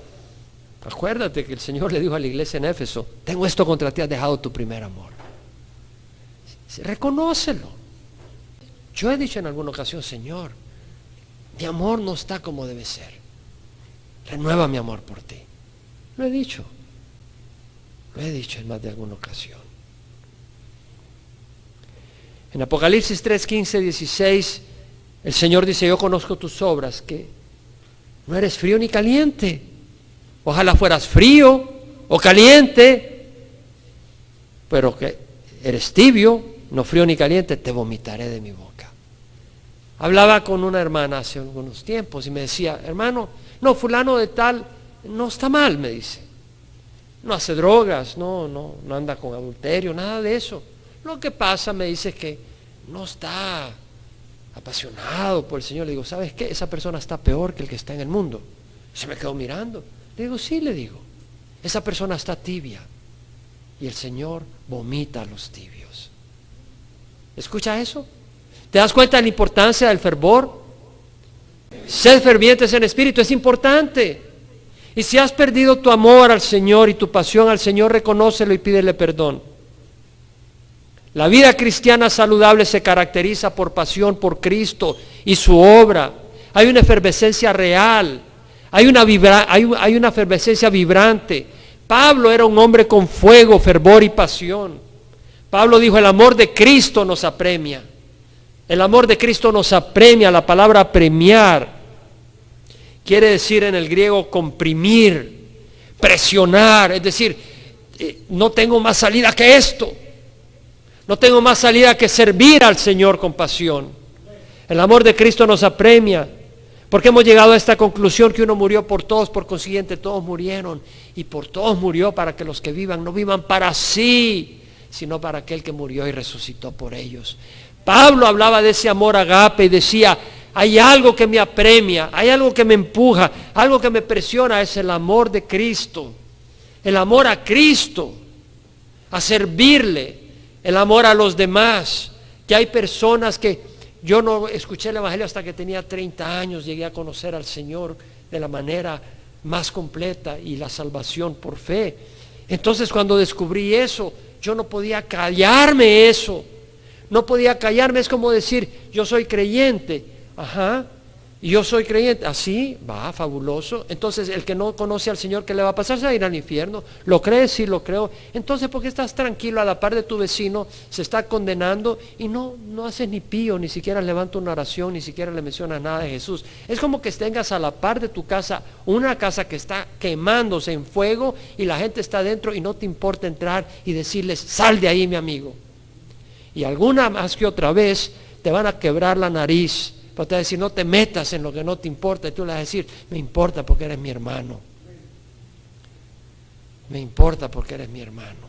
acuérdate que el Señor le dijo a la iglesia en Éfeso, tengo esto contra ti, has dejado tu primer amor. Reconócelo. Yo he dicho en alguna ocasión, Señor, mi amor no está como debe ser. Renueva mi amor por ti. Lo he dicho en más de alguna ocasión. En Apocalipsis 3, 15, 16, el Señor dice, yo conozco tus obras, que no eres frío ni caliente. Ojalá fueras frío o caliente, pero que eres tibio, no frío ni caliente, te vomitaré de mi boca. Hablaba con una hermana hace algunos tiempos y me decía, hermano, no, fulano de tal, no está mal, me dice. No hace drogas, no anda con adulterio, nada de eso. Lo que pasa, me dice, es que no está apasionado por el Señor. Le digo, ¿sabes qué? Esa persona está peor que el que está en el mundo. Se me quedó mirando. Le digo, sí, le digo, esa persona está tibia y el Señor vomita a los tibios. ¿Escucha eso? ¿Te das cuenta de la importancia del fervor? Sed fervientes en espíritu, es importante. Y si has perdido tu amor al Señor y tu pasión al Señor, reconócelo y pídele perdón. La vida cristiana saludable se caracteriza por pasión por Cristo y su obra. Hay una efervescencia real, hay una efervescencia vibrante. Pablo era un hombre con fuego, fervor y pasión. Pablo dijo, el amor de Cristo nos apremia. El amor de Cristo nos apremia. La palabra apremiar quiere decir en el griego comprimir, presionar, es decir, no tengo más salida que esto. No tengo más salida que servir al Señor con pasión. El amor de Cristo nos apremia, porque hemos llegado a esta conclusión que uno murió por todos, por consiguiente todos murieron, y por todos murió para que los que vivan no vivan para sí, sino para aquel que murió y resucitó por ellos. Pablo hablaba de ese amor agape y decía, hay algo que me apremia, hay algo que me empuja, algo que me presiona, es el amor de Cristo, el amor a Cristo, a servirle, el amor a los demás. Que hay personas que yo no escuché el Evangelio hasta que tenía 30 años, llegué a conocer al Señor de la manera más completa y la salvación por fe. Entonces cuando descubrí eso, yo no podía callarme eso. No podía callarme, es como decir, yo soy creyente, y yo soy creyente, así, va, fabuloso. Entonces el que no conoce al Señor, ¿qué le va a pasar? Se va a ir al infierno. ¿Lo crees? Sí, lo creo. Entonces, ¿por qué estás tranquilo a la par de tu vecino? Se está condenando y no haces ni pío, ni siquiera levanta una oración, ni siquiera le mencionas nada de Jesús. Es como que tengas a la par de tu casa, una casa que está quemándose en fuego y la gente está dentro y no te importa entrar y decirles, sal de ahí, mi amigo. Y alguna más que otra vez te van a quebrar la nariz, pero te van a decir, no te metas en lo que no te importa, y tú le vas a decir, me importa porque eres mi hermano. Me importa porque eres mi hermano.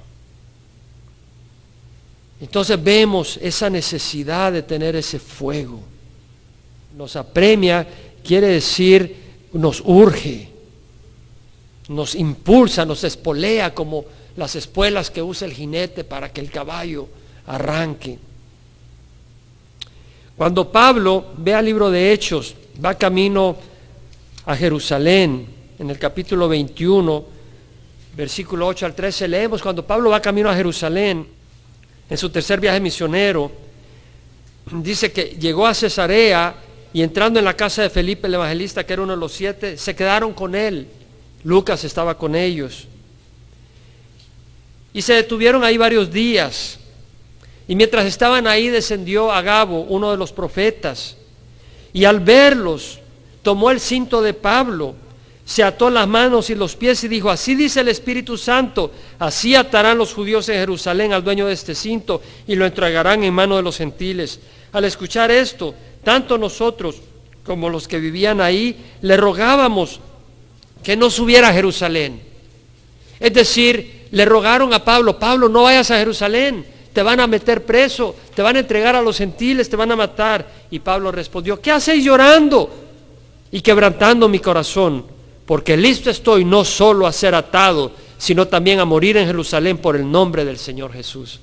Entonces vemos esa necesidad de tener ese fuego. Nos apremia, quiere decir, nos urge, nos impulsa, nos espolea como las espuelas que usa el jinete para que el caballo arranque. Cuando Pablo, vea el libro de Hechos, va camino a Jerusalén, en el capítulo 21, versículo 8 al 13, leemos, cuando Pablo va camino a Jerusalén, en su tercer viaje misionero, dice que llegó a Cesarea y entrando en la casa de Felipe el evangelista, que era uno de los 7, se quedaron con él. Lucas estaba con ellos. Y se detuvieron ahí varios días. Y mientras estaban ahí descendió Agabo, uno de los profetas, y al verlos tomó el cinto de Pablo, se ató las manos y los pies y dijo, así dice el Espíritu Santo, así atarán los judíos en Jerusalén al dueño de este cinto y lo entregarán en mano de los gentiles. Al escuchar esto, tanto nosotros como los que vivían ahí, le rogábamos que no subiera a Jerusalén. Es decir, le rogaron a Pablo, Pablo, no vayas a Jerusalén, te van a meter preso, te van a entregar a los gentiles, te van a matar. Y Pablo respondió, ¿qué hacéis llorando y quebrantando mi corazón? Porque listo estoy no solo a ser atado, sino también a morir en Jerusalén por el nombre del Señor Jesús.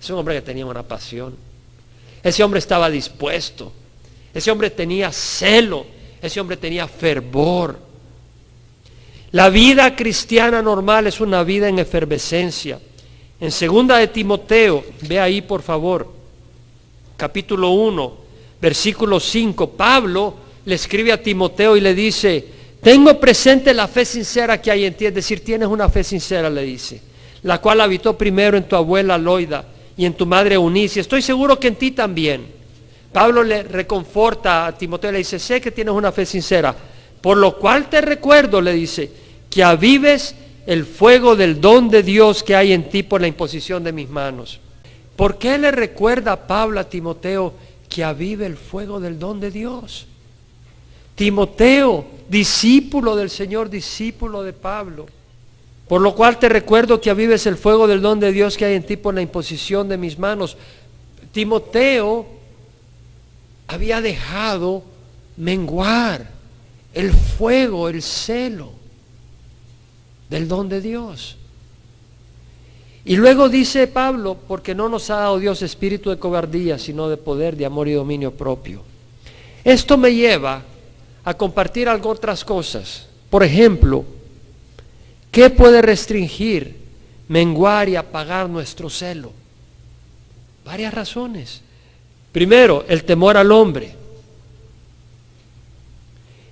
Es un hombre que tenía una pasión. Ese hombre estaba dispuesto. Ese hombre tenía celo. Ese hombre tenía fervor. La vida cristiana normal es una vida en efervescencia. En 2 de Timoteo, ve ahí por favor, capítulo 1, versículo 5, Pablo le escribe a Timoteo y le dice: tengo presente la fe sincera que hay en ti, es decir, tienes una fe sincera, le dice, la cual habitó primero en tu abuela Loida y en tu madre Eunice, estoy seguro que en ti también. Pablo le reconforta a Timoteo, le dice: sé que tienes una fe sincera, por lo cual te recuerdo, le dice, que avives el fuego del don de Dios que hay en ti por la imposición de mis manos. ¿Por qué le recuerda Pablo a Timoteo que avive el fuego del don de Dios? Timoteo, discípulo del Señor, discípulo de Pablo. Por lo cual te recuerdo que avives el fuego del don de Dios que hay en ti por la imposición de mis manos. Timoteo había dejado menguar el fuego, el celo del don de Dios. Y luego dice Pablo: porque no nos ha dado Dios espíritu de cobardía, sino de poder, de amor y dominio propio. Esto me lleva a compartir algo otras cosas. Por ejemplo, ¿qué puede restringir, menguar y apagar nuestro celo? Varias razones. Primero, el temor al hombre.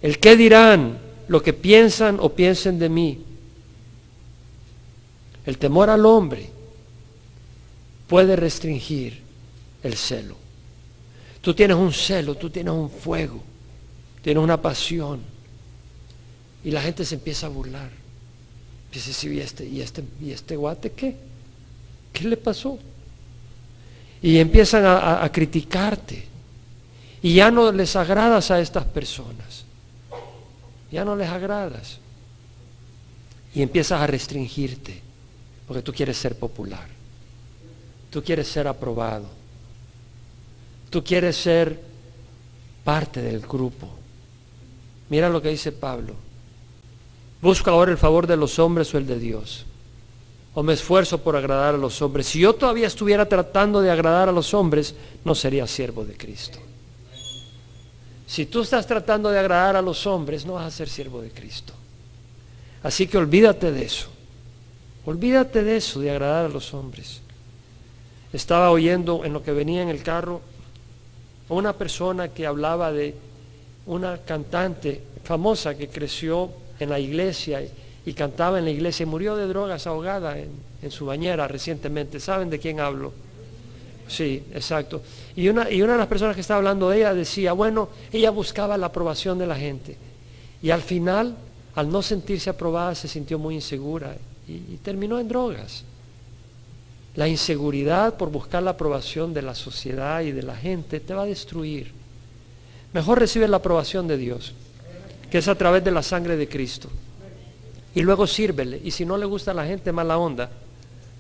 El qué dirán, lo que piensan o piensen de mí. El temor al hombre puede restringir el celo. Tú tienes un celo, tú tienes un fuego, tienes una pasión, y la gente se empieza a burlar. Dice: sí, ¿y este guate qué? ¿Qué le pasó? Y empiezan a criticarte, y ya no les agradas a estas personas, ya no les agradas, y empiezas a restringirte. Porque tú quieres ser popular, tú quieres ser aprobado, tú quieres ser parte del grupo. Mira lo que dice Pablo: busco ahora el favor de los hombres o el de Dios, o me esfuerzo por agradar a los hombres. Si yo todavía estuviera tratando de agradar a los hombres, no sería siervo de Cristo. Si tú estás tratando de agradar a los hombres, no vas a ser siervo de Cristo. Así que olvídate de eso. Olvídate de eso, de agradar a los hombres. Estaba oyendo en lo que venía en el carro a una persona que hablaba de una cantante famosa que creció en la iglesia y cantaba en la iglesia y murió de drogas, ahogada en su bañera recientemente. ¿Saben de quién hablo? Sí, exacto. Y una de las personas que estaba hablando de ella decía: bueno, ella buscaba la aprobación de la gente, y al final, al no sentirse aprobada, se sintió muy insegura y terminó en drogas. La inseguridad por buscar la aprobación de la sociedad y de la gente te va a destruir. Mejor recibe la aprobación de Dios, que es a través de la sangre de Cristo, y luego sírvele. Y si no le gusta a la gente, mala onda,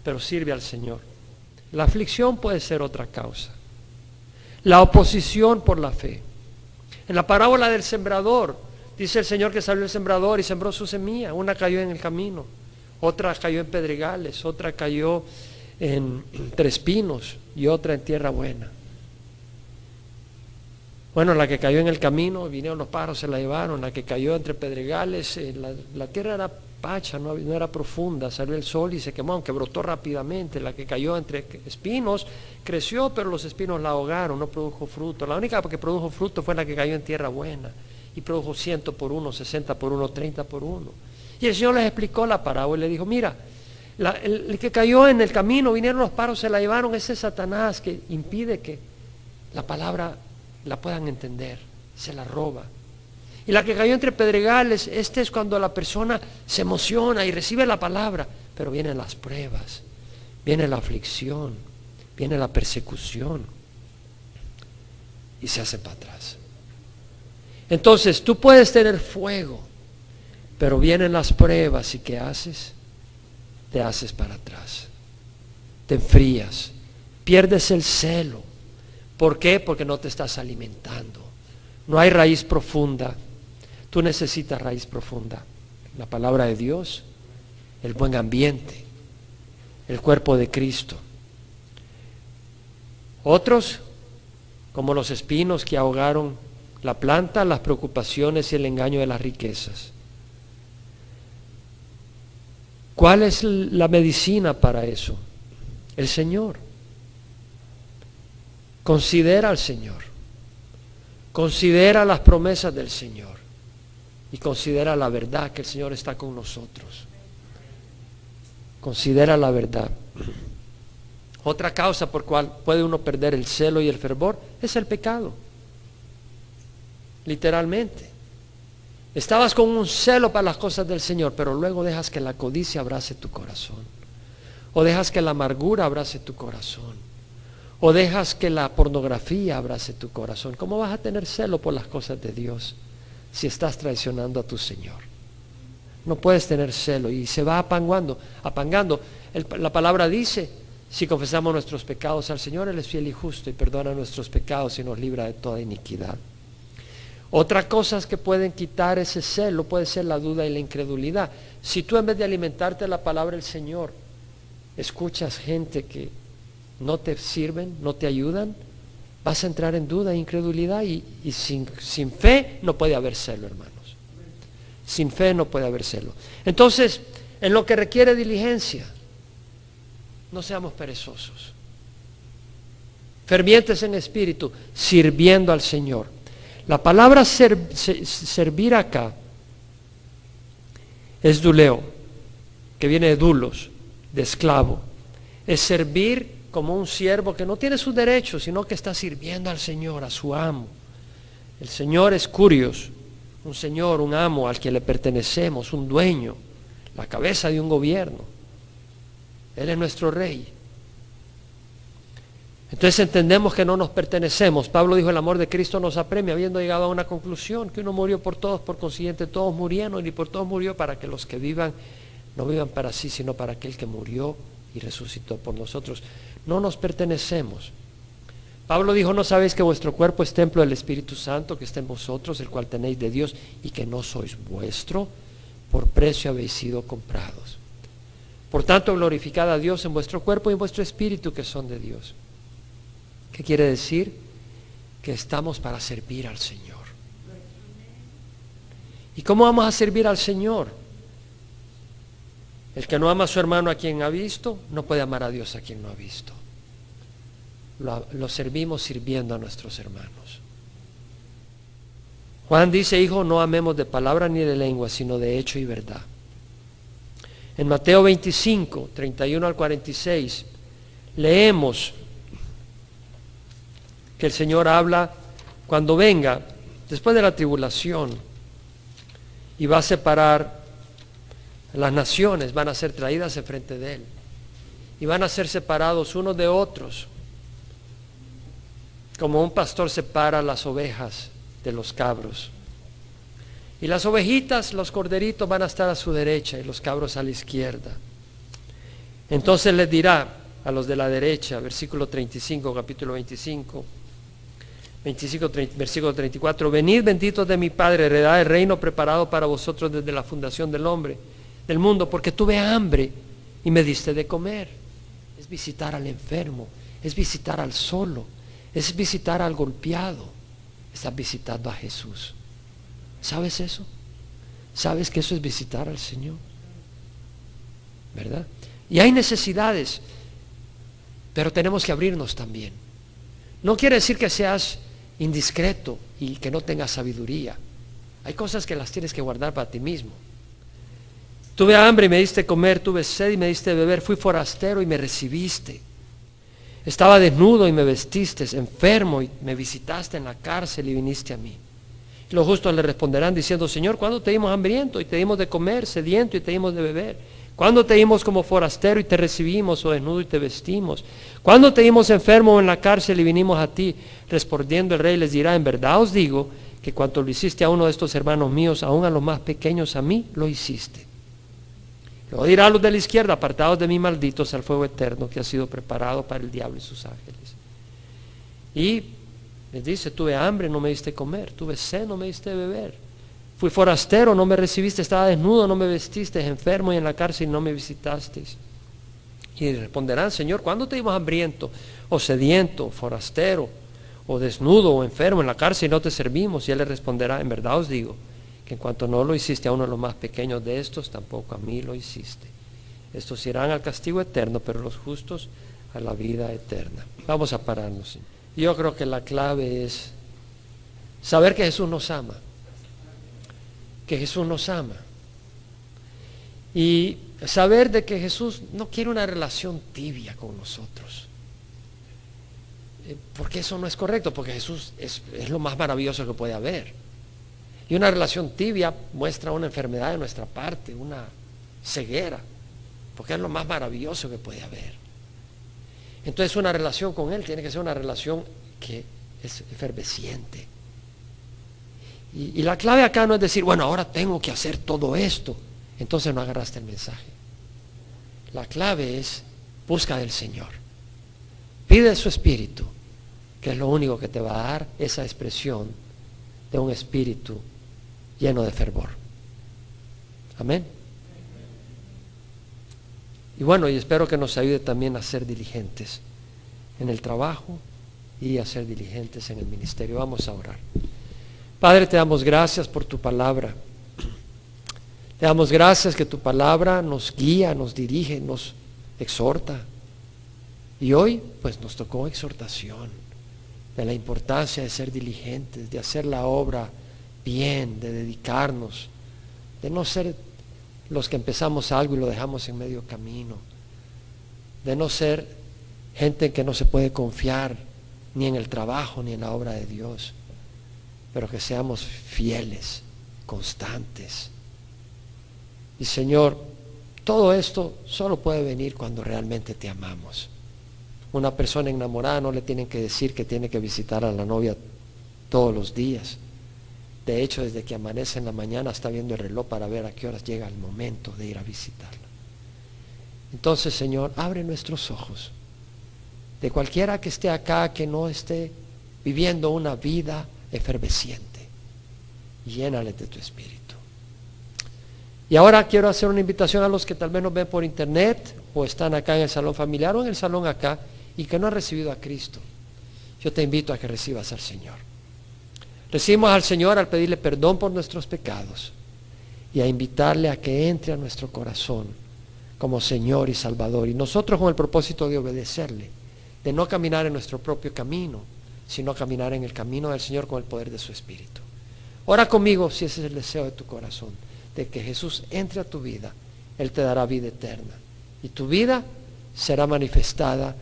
pero sirve al Señor. La aflicción puede ser otra causa. La oposición por la fe. En la parábola del sembrador, dice el Señor que salió el sembrador y sembró su semilla. Una cayó en el camino, otra cayó en pedregales, otra cayó entre espinos y otra en tierra buena. Bueno, la que cayó en el camino, vinieron los pájaros, se la llevaron. La que cayó entre pedregales, la tierra era pacha, no era profunda, salió el sol y se quemó, aunque brotó rápidamente. La que cayó entre espinos creció, pero los espinos la ahogaron, no produjo fruto. La única que produjo fruto fue la que cayó en tierra buena, y produjo 100 por 1, 60 por 1, 30 por 1. Y el Señor les explicó la parábola y le dijo: mira, el que cayó en el camino, vinieron los pájaros, se la llevaron. Ese Satanás que impide que la palabra la puedan entender, se la roba. Y la que cayó entre pedregales, este es cuando la persona se emociona y recibe la palabra, pero vienen las pruebas, viene la aflicción, viene la persecución, y se hace para atrás. Entonces tú puedes tener fuego, pero vienen las pruebas, y ¿qué haces? Te haces para atrás, te enfrías, pierdes el celo. ¿Por qué? Porque no te estás alimentando. No hay raíz profunda. Tú necesitas raíz profunda. La palabra de Dios, el buen ambiente, el cuerpo de Cristo. Otros, como los espinos que ahogaron la planta, las preocupaciones y el engaño de las riquezas. ¿Cuál es la medicina para eso? El Señor. Considera al Señor. Considera las promesas del Señor. Y considera la verdad que el Señor está con nosotros. Considera la verdad. Otra causa por cual puede uno perder el celo y el fervor es el pecado. Literalmente. Estabas con un celo para las cosas del Señor, pero luego dejas que la codicia abrace tu corazón. O dejas que la amargura abrace tu corazón. O dejas que la pornografía abrace tu corazón. ¿Cómo vas a tener celo por las cosas de Dios si estás traicionando a tu Señor? No puedes tener celo y se va apagando. La palabra dice, si confesamos nuestros pecados al Señor, Él es fiel y justo y perdona nuestros pecados y nos libra de toda iniquidad. Otras cosas que pueden quitar ese celo puede ser la duda y la incredulidad. Si tú en vez de alimentarte de la palabra del Señor, escuchas gente que no te sirven, no te ayudan, vas a entrar en duda e incredulidad y sin fe no puede haber celo, hermanos. Sin fe no puede haber celo. Entonces, en lo que requiere diligencia, no seamos perezosos. Fervientes en espíritu, sirviendo al Señor. La palabra servir acá es duleo, que viene de dulos, de esclavo. Es servir como un siervo que no tiene sus derechos, sino que está sirviendo al Señor, a su amo. El Señor es Curios, un señor, un amo al que le pertenecemos, un dueño, la cabeza de un gobierno. Él es nuestro rey. Entonces entendemos que no nos pertenecemos. Pablo dijo, el amor de Cristo nos apremia, habiendo llegado a una conclusión, que uno murió por todos, por consiguiente todos murieron, y por todos murió para que los que vivan, no vivan para sí, sino para aquel que murió y resucitó por nosotros. No nos pertenecemos. Pablo dijo, ¿no sabéis que vuestro cuerpo es templo del Espíritu Santo que está en vosotros, el cual tenéis de Dios, y que no sois vuestro? Por precio habéis sido comprados. Por tanto, glorificad a Dios en vuestro cuerpo y en vuestro espíritu, que son de Dios. ¿Qué quiere decir? Que estamos para servir al Señor. ¿Y cómo vamos a servir al Señor? El que no ama a su hermano a quien ha visto, no puede amar a Dios a quien no ha visto. Lo servimos sirviendo a nuestros hermanos. Juan dice, hijo, no amemos de palabra ni de lengua, sino de hecho y verdad. En Mateo 25, 31 al 46, leemos que el Señor habla cuando venga, después de la tribulación, y va a separar las naciones, van a ser traídas enfrente de Él, y van a ser separados unos de otros, como un pastor separa las ovejas de los cabros. Y las ovejitas, los corderitos van a estar a su derecha y los cabros a la izquierda. Entonces les dirá a los de la derecha, versículo 35, capítulo 25, versículo 34, venid benditos de mi Padre, heredad el reino preparado para vosotros desde la fundación del mundo, porque tuve hambre y me diste de comer. Es visitar al enfermo, es visitar al solo, es visitar al golpeado. Estás visitando a Jesús. ¿Sabes eso? ¿Sabes que eso es visitar al Señor? ¿Verdad? Y hay necesidades, pero tenemos que abrirnos también. No quiere decir que seas indiscreto y que no tengas sabiduría. Hay cosas que las tienes que guardar para ti mismo. Tuve hambre y me diste comer, tuve sed y me diste beber, fui forastero y me recibiste. Estaba desnudo y me vestiste, enfermo y me visitaste en la cárcel y viniste a mí. Y los justos le responderán diciendo, Señor, ¿cuándo te dimos hambriento y te dimos de comer, sediento y te dimos de beber? ¿Cuándo te dimos como forastero y te recibimos, o desnudo y te vestimos? ¿Cuándo te dimos enfermo en la cárcel y vinimos a ti? Respondiendo el rey les dirá, en verdad os digo que cuanto lo hiciste a uno de estos hermanos míos, aún a los más pequeños a mí, lo hiciste. Luego dirá a los de la izquierda, apartados de mí, malditos, al fuego eterno que ha sido preparado para el diablo y sus ángeles. Y les dice, tuve hambre, no me diste comer, tuve sed, no me diste beber, Fui forastero, no me recibiste, estaba desnudo, no me vestiste, enfermo y en la cárcel, no me visitasteis. Y responderán, Señor, ¿cuándo te dimos hambriento, o sediento, o forastero, o desnudo, o enfermo en la cárcel y no te servimos? Y Él le responderá, en verdad os digo, que en cuanto no lo hiciste a uno de los más pequeños de estos, tampoco a mí lo hiciste. Estos irán al castigo eterno, pero los justos a la vida eterna. Vamos a pararnos. Yo creo que la clave es saber que Jesús nos ama. Que Jesús nos ama. Y saber de que Jesús no quiere una relación tibia con nosotros. Porque eso no es correcto, porque Jesús es lo más maravilloso que puede haber. Y una relación tibia muestra una enfermedad de nuestra parte, una ceguera, porque es lo más maravilloso que puede haber. Entonces una relación con Él tiene que ser una relación que es efervesciente. Y la clave acá no es decir, bueno, ahora tengo que hacer todo esto, entonces no agarraste el mensaje. La clave es, busca del Señor. Pide su Espíritu, que es lo único que te va a dar esa expresión de un espíritu lleno de fervor. Amén. Y bueno, y espero que nos ayude también a ser diligentes en el trabajo y a ser diligentes en el ministerio. Vamos a orar. Padre, te damos gracias por tu palabra. Te damos gracias que tu palabra nos guía, nos dirige, nos exhorta. Y hoy, pues nos tocó exhortación de la importancia de ser diligentes, de hacer la obra bien, de dedicarnos, de no ser los que empezamos algo y lo dejamos en medio camino, de no ser gente en que no se puede confiar ni en el trabajo ni en la obra de Dios, pero que seamos fieles, constantes. Y Señor, todo esto solo puede venir cuando realmente te amamos. Una persona enamorada no le tienen que decir que tiene que visitar a la novia todos los días. De hecho, desde que amanece en la mañana está viendo el reloj para ver a qué horas llega el momento de ir a visitarla. Entonces, Señor, abre nuestros ojos. De cualquiera que esté acá, que no esté viviendo una vida efervesciente, llénale de tu Espíritu. Y ahora quiero hacer una invitación a los que tal vez nos ven por internet o están acá en el salón familiar o en el salón acá y que no han recibido a Cristo. Yo te invito a que recibas al Señor. Recibimos al Señor al pedirle perdón por nuestros pecados y a invitarle a que entre a nuestro corazón como Señor y Salvador. Y nosotros con el propósito de obedecerle, de no caminar en nuestro propio camino, sino caminar en el camino del Señor con el poder de su Espíritu. Ora conmigo si ese es el deseo de tu corazón, de que Jesús entre a tu vida. Él te dará vida eterna y tu vida será manifestada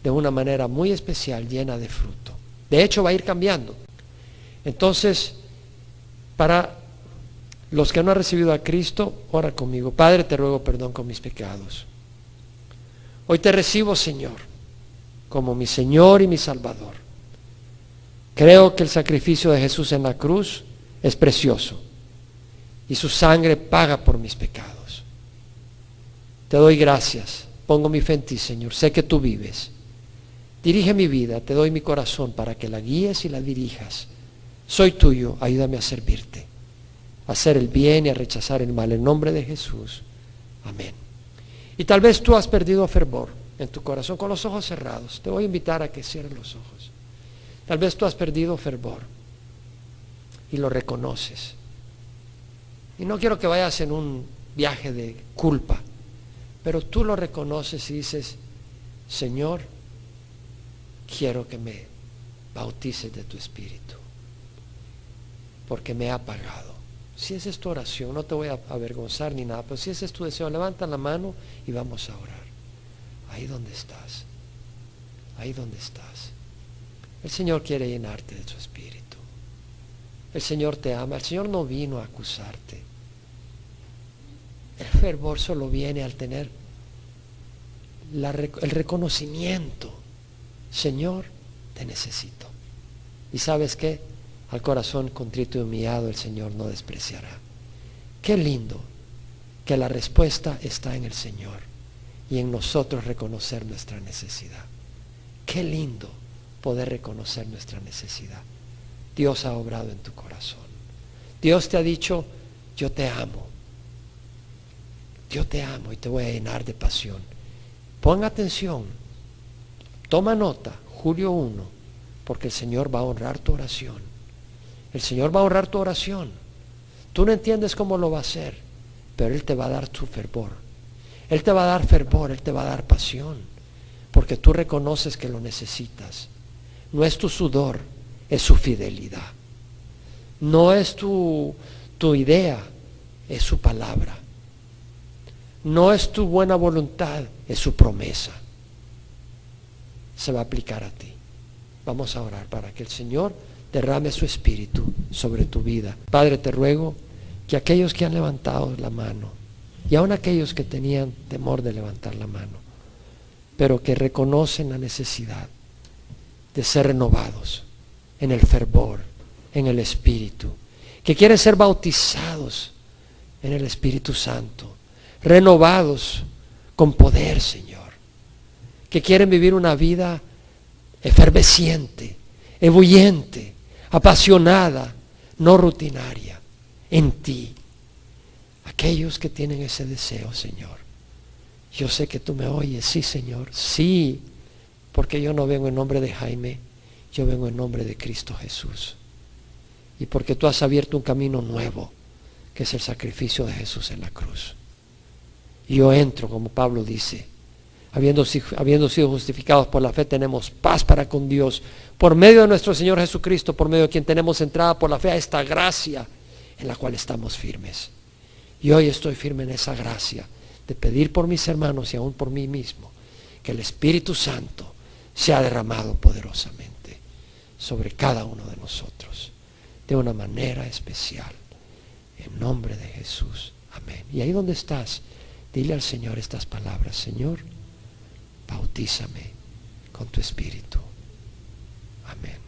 de una manera muy especial, llena de fruto. De hecho, va a ir cambiando. Entonces, para los que no han recibido a Cristo, ora conmigo. Padre, te ruego perdón con mis pecados. Hoy te recibo, Señor, como mi Señor y mi Salvador. Creo que el sacrificio de Jesús en la cruz es precioso y su sangre paga por mis pecados. Te doy gracias, pongo mi fe en ti, Señor, sé que tú vives. Dirige mi vida, te doy mi corazón para que la guíes y la dirijas. Soy tuyo, ayúdame a servirte, a hacer el bien y a rechazar el mal. En nombre de Jesús, amén. Y tal vez tú has perdido fervor en tu corazón con los ojos cerrados. Te voy a invitar a que cierres los ojos. Tal vez tú has perdido fervor y lo reconoces. Y no quiero que vayas en un viaje de culpa, pero tú lo reconoces y dices, Señor, quiero que me bautices de tu Espíritu, porque me ha apagado. Si esa es tu oración, no te voy a avergonzar ni nada, pero si ese es tu deseo, levanta la mano y vamos a orar. Ahí donde estás, ahí donde estás. El Señor quiere llenarte de su Espíritu. El Señor te ama. El Señor no vino a acusarte. El fervor solo viene al tener el reconocimiento. Señor, te necesito. ¿Y sabes qué? Al corazón contrito y humillado el Señor no despreciará. Qué lindo que la respuesta está en el Señor y en nosotros reconocer nuestra necesidad. Qué lindo poder reconocer nuestra necesidad. Dios ha obrado en tu corazón. Dios te ha dicho, yo te amo. Yo te amo y te voy a llenar de pasión. Pon atención. Toma nota, julio 1, porque el Señor va a honrar tu oración. El Señor va a honrar tu oración. Tú no entiendes cómo lo va a hacer, pero Él te va a dar su fervor. Él te va a dar fervor, Él te va a dar pasión, porque tú reconoces que lo necesitas. No es tu sudor, es su fidelidad. No es tu idea, es su palabra. No es tu buena voluntad, es su promesa. Se va a aplicar a ti. Vamos a orar para que el Señor derrame su espíritu sobre tu vida. Padre, te ruego que aquellos que han levantado la mano, y aun aquellos que tenían temor de levantar la mano, pero que reconocen la necesidad de ser renovados en el fervor, en el Espíritu, que quieren ser bautizados en el Espíritu Santo, renovados con poder, Señor, que quieren vivir una vida efervesciente, ebulliente, apasionada, no rutinaria, en ti. Aquellos que tienen ese deseo, Señor, yo sé que tú me oyes, sí, Señor, sí, porque yo no vengo en nombre de Jaime, yo vengo en nombre de Cristo Jesús. Y porque tú has abierto un camino nuevo, que es el sacrificio de Jesús en la cruz. Y yo entro, como Pablo dice, habiendo sido justificados por la fe, tenemos paz para con Dios, por medio de nuestro Señor Jesucristo, por medio de quien tenemos entrada por la fe a esta gracia en la cual estamos firmes. Y hoy estoy firme en esa gracia de pedir por mis hermanos y aún por mí mismo, que el Espíritu Santo sea derramado poderosamente sobre cada uno de nosotros, de una manera especial, en nombre de Jesús. Amén. Y ahí donde estás, dile al Señor estas palabras: Señor, bautízame con tu Espíritu. Amén.